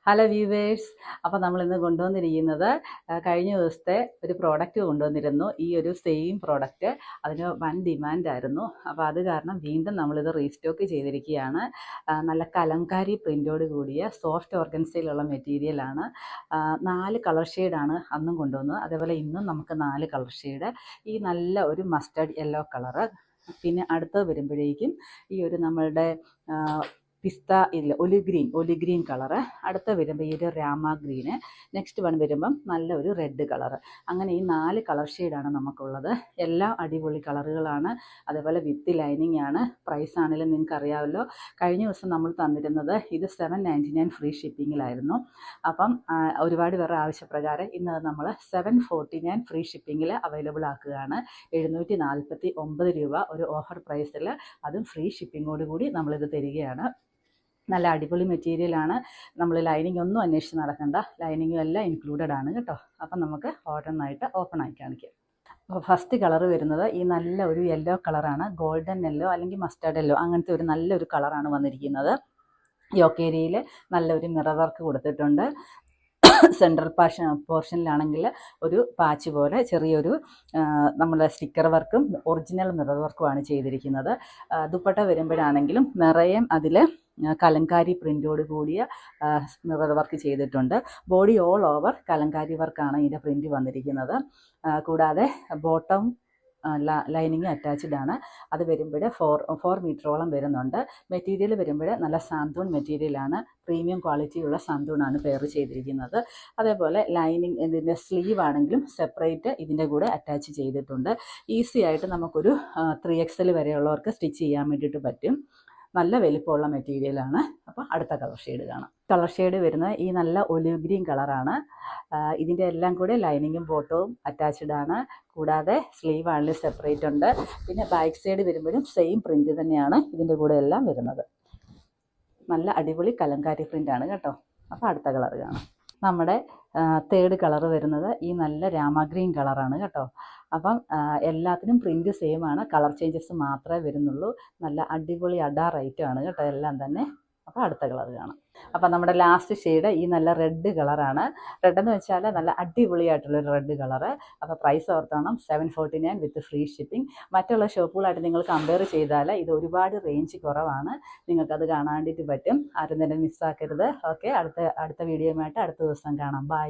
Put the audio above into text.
Hello viewers. അപ്പോൾ നമ്മളിന്ന് കൊണ്ടുവന്നിരിക്കുന്നത് കഴിഞ്ഞ ദിവസത്തെ ഒരു പ്രോഡക്റ്റ് കൊണ്ടുവന്നിരുന്നു. ഈ ഒരു സെയിം പ്രോഡക്റ്റ് അതിന് വൻ ഡിമാൻഡായിരുന്നു. അപ്പോൾ അത് കാരണം വീണ്ടും നമ്മളിത് റീസ്റ്റോക്ക് ചെയ്തിരിക്കുകയാണ്. നല്ല കലംകാരി പ്രിൻ്റോട് കൂടിയ സോഫ്റ്റ് ഓർഗൻസയിലുള്ള മെറ്റീരിയലാണ്. 4 കളർ ഷെയ്ഡാണ് അന്നും കൊണ്ടുവന്നത്. അതേപോലെ ഇന്നും നമുക്ക് 4 കളർ ഷെയ്ഡ്. ഈ നല്ല ഒരു മസ്റ്റർഡ് യെല്ലോ കളറ്, പിന്നെ അടുത്തത് വരുമ്പോഴേക്കും ഈ ഒരു നമ്മളുടെ പിസ്ത ഇല്ല ഒലി ഗ്രീൻ കളറ്, അടുത്ത വരുമ്പോൾ ഈ ഒരു രാമ ഗ്രീന്, നെക്സ്റ്റ് വൺ വരുമ്പം നല്ല ഒരു റെഡ് കളറ്. അങ്ങനെ ഈ 4 കളർ ഷെയ്ഡാണ് നമുക്കുള്ളത്. എല്ലാം അടിപൊളി കളറുകളാണ്. അതേപോലെ വിത്ത് ലൈനിങ് ആണ്. പ്രൈസ് ആണെങ്കിലും നിങ്ങൾക്ക് അറിയാമല്ലോ, കഴിഞ്ഞ ദിവസം നമ്മൾ തന്നിരുന്നത് ഇത് 799 ഫ്രീ ഷിപ്പിങ്ങിലായിരുന്നു. അപ്പം ഒരുപാട് പേരുടെ ആവശ്യപ്രകാരം ഇന്നത് നമ്മൾ 749 ഫ്രീ ഷിപ്പിങ്ങിൽ അവൈലബിൾ ആക്കുകയാണ്. 749 രൂപ ഒരു ഓഫർ പ്രൈസിൽ, അതും ഫ്രീ ഷിപ്പിങ്ങോട് കൂടി നമ്മളിത് തരികയാണ്. നല്ല അടിപൊളി മെറ്റീരിയലാണ്. നമ്മൾ ലൈനിങ് ഒന്നും അന്വേഷിച്ച് നടക്കണ്ട, ലൈനിങ്ങും എല്ലാം ഇൻക്ലൂഡഡ് ആണ് കേട്ടോ. അപ്പം നമുക്ക് ഓരോന്നായിട്ട് ഓപ്പൺ ആയി കാണിക്കാം. അപ്പോൾ ഫസ്റ്റ് കളർ വരുന്നത് ഈ നല്ല ഒരു യെല്ലോ കളറാണ്. ഗോൾഡൻ യെല്ലോ അല്ലെങ്കിൽ മസ്റ്റർഡ് യെല്ലോ, അങ്ങനത്തെ ഒരു നല്ലൊരു കളറാണ് വന്നിരിക്കുന്നത്. യോക്കേരിയയിൽ നല്ലൊരു മിറർ വർക്ക് കൊടുത്തിട്ടുണ്ട്. സെൻട്രൽ പോർഷനിലാണെങ്കിൽ ഒരു പാച്ച് പോലെ ചെറിയൊരു നമ്മുടെ സ്റ്റിക്കർ വർക്കും ഒറിജിനൽ മിറർ വർക്കുമാണ് ചെയ്തിരിക്കുന്നത്. ദുപ്പട്ട വരുമ്പോഴാണെങ്കിലും നിറയെ അതിൽ കലംകാരി പ്രിൻ്റോട് കൂടിയ മിറർ വർക്ക് ചെയ്തിട്ടുണ്ട്. ബോഡി ഓൾ ഓവർ കലംകാരി വർക്കാണ് ഇതിൻ്റെ പ്രിൻ്റ് വന്നിരിക്കുന്നത്. കൂടാതെ ബോട്ടം ലൈനിങ് അറ്റാച്ച്ഡ് ആണ്. അത് വരുമ്പോൾ 4 മീറ്ററോളം വരുന്നുണ്ട്. മെറ്റീരിയൽ വരുമ്പോൾ നല്ല സാന്തൂൺ മെറ്റീരിയലാണ്. പ്രീമിയം ക്വാളിറ്റിയുള്ള സാന്തൂണാണ് പെയർ ചെയ്തിരിക്കുന്നത്. അതേപോലെ ലൈനിങ് ഇതിൻ്റെ സ്ലീവ് ആണെങ്കിലും സെപ്പറേറ്റ് ഇതിൻ്റെ കൂടെ അറ്റാച്ച് ചെയ്തിട്ടുണ്ട്. ഈസി ആയിട്ട് നമുക്കൊരു 3XL വരെയുള്ളവർക്ക് സ്റ്റിച്ച് ചെയ്യാൻ വേണ്ടിയിട്ട് പറ്റും. നല്ല വലിപ്പമുള്ള മെറ്റീരിയലാണ്. അപ്പോൾ അടുത്ത കളർ ഷെയ്ഡ് കാണാം. കളർ ഷെയ്ഡ് വരുന്നത് ഈ നല്ല ഒലിവ് ഗ്രീൻ കളറാണ്. ഇതിൻ്റെ എല്ലാം കൂടെ ലൈനിങ്ങും ബോട്ടവും അറ്റാച്ച്ഡ് ആണ്. കൂടാതെ സ്ലീവ് ആണെങ്കിലും സെപ്പറേറ്റ് ഉണ്ട്. പിന്നെ ബാക്ക് സൈഡ് വരുമ്പോഴും സെയിം പ്രിൻ്റ് തന്നെയാണ് ഇതിൻ്റെ കൂടെ എല്ലാം വരുന്നത്. നല്ല അടിപൊളി കലംകാരി പ്രിൻ്റാണ് കേട്ടോ. അപ്പോൾ അടുത്ത കളർ കാണാം. നമ്മുടെ തേർഡ് കളർ വരുന്നത് ഈ നല്ല രാമ ഗ്രീൻ കളറാണ് കേട്ടോ. അപ്പം എല്ലാത്തിനും പ്രിൻ്റ് സെയിം ആണ്, കളർ ചേഞ്ചസ് മാത്രമേ വരുന്നുള്ളൂ. നല്ല അടിപൊളി അഡാർ ഐറ്റമാണ് കേട്ടോ എല്ലാം തന്നെ. അപ്പോൾ അടുത്ത കളർ കാണാം. അപ്പം നമ്മുടെ ലാസ്റ്റ് ഷെയ്ഡ് ഈ നല്ല റെഡ് കളറാണ്. റെഡ് എന്ന് വെച്ചാൽ നല്ല അടിപൊളിയായിട്ടുള്ളൊരു റെഡ് കളറ്. അപ്പോൾ പ്രൈസ് ഓർത്തോണം, 749 വിത്ത് ഫ്രീ ഷിപ്പിംഗ്. മറ്റുള്ള ഷോപ്പുകളായിട്ട് നിങ്ങൾ കമ്പയർ ചെയ്താൽ ഇത് ഒരുപാട് റേഞ്ച് കുറവാണ്. നിങ്ങൾക്കത് കാണാൻ വേണ്ടിയിട്ട് പറ്റും. ആരും തന്നെ മിസ്സാക്കരുത്. ഓക്കെ, അടുത്ത വീഡിയോയുമായിട്ട് അടുത്ത ദിവസം കാണാം. ബൈ.